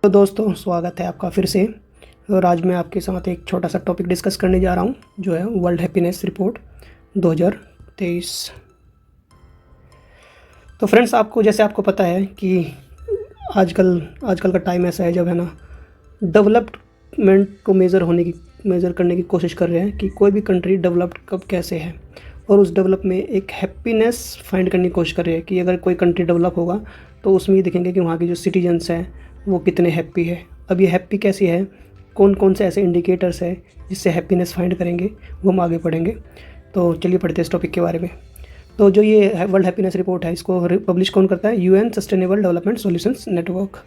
तो दोस्तों स्वागत है आपका फिर से। और आज मैं आपके साथ एक छोटा सा टॉपिक डिस्कस करने जा रहा हूँ जो है वर्ल्ड हैप्पीनेस रिपोर्ट 2023। तो फ्रेंड्स आपको पता है कि आजकल का टाइम ऐसा है जब है ना डेवलपमेंट को मेज़र करने की कोशिश कर रहे हैं कि कोई भी कंट्री डेवलप्ड कब कैसे है, और उस डेवलप में एक हैप्पीनेस फाइंड करने की कोशिश कर रहे हैं कि अगर कोई कंट्री डेवलप होगा तो उसमें ये देखेंगे कि वहाँ के जो सिटीजन्स हैं वो कितने हैप्पी है। अब ये हैप्पी कैसी है, कौन कौन से ऐसे इंडिकेटर्स है जिससे हैप्पीनेस फाइंड करेंगे, वो हम आगे पढ़ेंगे। तो चलिए पढ़ते हैं इस टॉपिक के बारे में। तो जो ये वर्ल्ड हैप्पीनेस रिपोर्ट है इसको पब्लिश कौन करता है? UN sustainable development solutions network.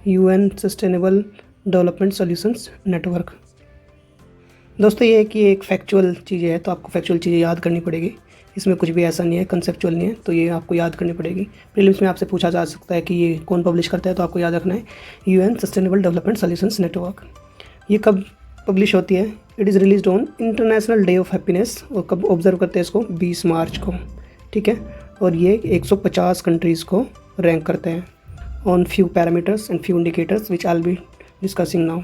UN sustainable development solutions network. दोस्तों ये कि एक फैक्चुअल चीज़ें है, तो आपको फैक्चुअल चीज़ें याद करनी पड़ेगी। इसमें कुछ भी ऐसा नहीं है, कंसेप्चुअल नहीं है, तो ये आपको याद करनी पड़ेगी। प्रीलिम्स में आपसे पूछा जा सकता है कि ये कौन पब्लिश करता है, तो आपको याद रखना है UN sustainable development solutions network. ये कब पब्लिश होती है? It is released on international day of happiness. और कब ऑब्जर्व करते हैं इसको? 20 मार्च को, ठीक है। और ये 150 कंट्रीज़ को रैंक करते हैं on few parameters and few indicators which I will be discussing now.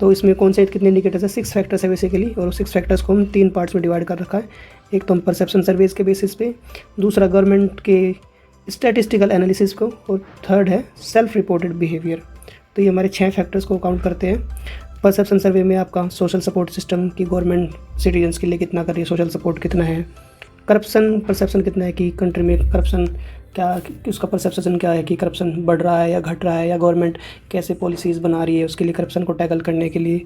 तो इसमें कौन से कितने इंडिकेटर्स है? 6 फैक्टर्स है बेसिकली, और 6 फैक्टर्स को हम 3 पार्ट्स में डिवाइड कर रखा है। एक तो हम परसेप्शन सर्वेज के बेसिस पे, दूसरा गवर्नमेंट के स्टैटिस्टिकल एनालिसिस को, और थर्ड है सेल्फ रिपोर्टेड बिहेवियर। तो ये हमारे 6 फैक्टर्स को काउंट करते हैं। परसेप्शन सर्वे में आपका सोशल सपोर्ट सिस्टम की गवर्नमेंट सिटीजन्स के लिए कितना कर रही है, सोशल सपोर्ट कितना है, करप्शन परसेप्शन कितना है कि कंट्री में करप्शन क्या, उसका परसेप्शन क्या है कि करप्शन बढ़ रहा है या घट रहा है, या गवर्नमेंट कैसे पॉलिसीज़ बना रही है उसके लिए करप्शन को टैकल करने के लिए।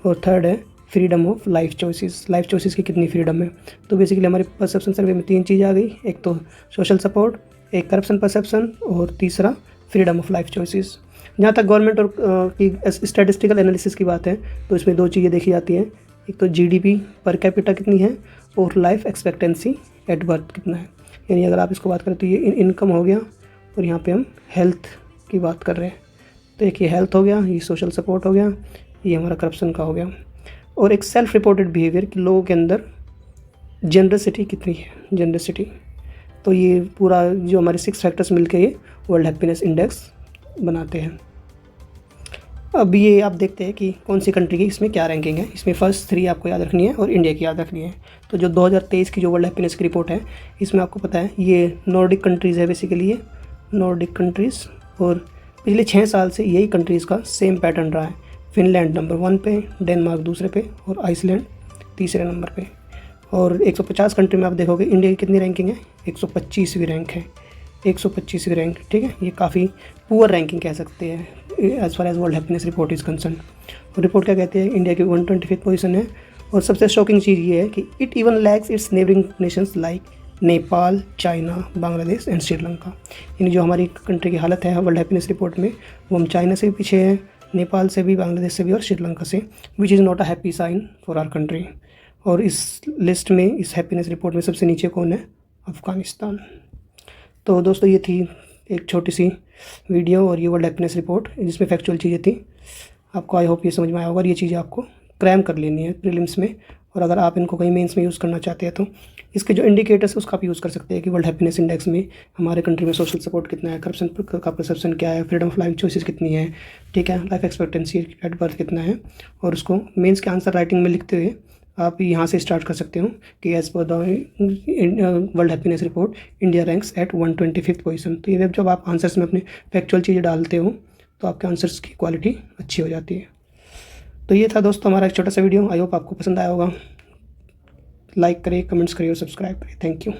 और थर्ड है freedom of life choices, life choices की कितनी फ्रीडम है। तो बेसिकली हमारे परसेप्शन सर्वे में 3 चीज़ आ गई, एक तो सोशल सपोर्ट, एक करप्शन परसेप्शन, और तीसरा फ्रीडम ऑफ लाइफ चॉइसेस। जहाँ तक गवर्नमेंट और की स्टैटिस्टिकल एनालिसिस की बात है तो इसमें 2 चीज़ें देखी जाती हैं, एक तो जीडीपी पर कैपिटा कितनी है, और लाइफ एक्सपेक्टेंसी एट बर्थ कितना है। यानी अगर आप इसको बात करें तो ये इनकम हो गया, और यहाँ पे हम हेल्थ की बात कर रहे हैं। तो एक ये हेल्थ हो गया, ये सोशल सपोर्ट हो गया, ये हमारा करप्शन का हो गया। और एक सेल्फ रिपोर्टेड बिहेवियर कि लोगों के अंदर जनरसिटी कितनी है, जनरसिटी। तो ये पूरा जो हमारे 6 फैक्टर्स मिलकर ये वर्ल्ड हैप्पीनेस इंडेक्स बनाते हैं। अब ये आप देखते हैं कि कौन सी कंट्री की इसमें क्या रैंकिंग है। इसमें फर्स्ट 3 आपको याद रखनी है और इंडिया की याद रखनी है। तो जो 2023 की जो वर्ल्ड हैप्पीनेस की रिपोर्ट है इसमें आपको पता है ये नॉर्डिक कंट्रीज़ है बेसिकली, ये नॉर्डिक कंट्रीज़। और पिछले 6 साल से यही कंट्रीज़ का सेम पैटर्न रहा है। फिनलैंड नंबर 1 पे, डेनमार्क दूसरे पे, और आइसलैंड तीसरे नंबर पे। और 150 कंट्री में आप देखोगे इंडिया की कितनी रैंकिंग है? 125वीं रैंक है, 125वीं रैंक, ठीक है। ये काफ़ी पुअर रैंकिंग कह सकते हैं as far as world happiness report is concern. और रिपोर्ट क्या कहती है? इंडिया की 125th पोजीशन है। और सबसे शॉकिंग चीज़ ये है कि it even lags its neighbouring nations like Nepal, China, Bangladesh and Sri Lanka. यानी जो हमारी कंट्री की हालत है वर्ल्ड हैप्पीनेस रिपोर्ट में, वो हम चाइना से भी पीछे हैं, नेपाल से भी, बांग्लादेश से भी, और श्रीलंका से, which is not a happy sign for our country. और इस लिस्ट में, इस हैप्पीनेस रिपोर्ट में सबसे नीचे कौन है? अफ़गानिस्तान। तो दोस्तों ये थी एक छोटी सी वीडियो और ये वर्ल्ड हैप्पीनेस रिपोर्ट जिसमें फैक्चुअल चीज़ें थी। आपको आई होप ये समझ में आया होगा, और ये चीज़ें आपको क्रैम कर लेनी है प्रीलिम्स में। और अगर आप इनको कहीं मेंस में यूज़ करना चाहते हैं तो इसके जो इंडिकेटर्स उसका आप यूज़ कर सकते हैं कि वर्ल्ड हैप्पीनेस इंडेक्स में हमारे कंट्री में सोशल सपोर्ट कितना है, करप्शन का परसेप्शन क्या है, फ्रीडम ऑफ लाइफ चॉइसेस कितनी है, ठीक है, लाइफ एक्सपेक्टेंसी एट बर्थ कितना है। और उसको मेंस के आंसर राइटिंग में लिखते हुए आप यहाँ से स्टार्ट कर सकते हो कि as per the world happiness report India ranks at 125th position. तो ये जब आप आंसर्स में अपने फैक्चुअल चीज़ें डालते हो तो आपके आंसर्स की क्वालिटी अच्छी हो जाती है। तो ये था दोस्तों हमारा एक छोटा सा वीडियो। आई होप आपको पसंद आया होगा। लाइक करें, कमेंट्स करिए और सब्सक्राइब करें। Thank you.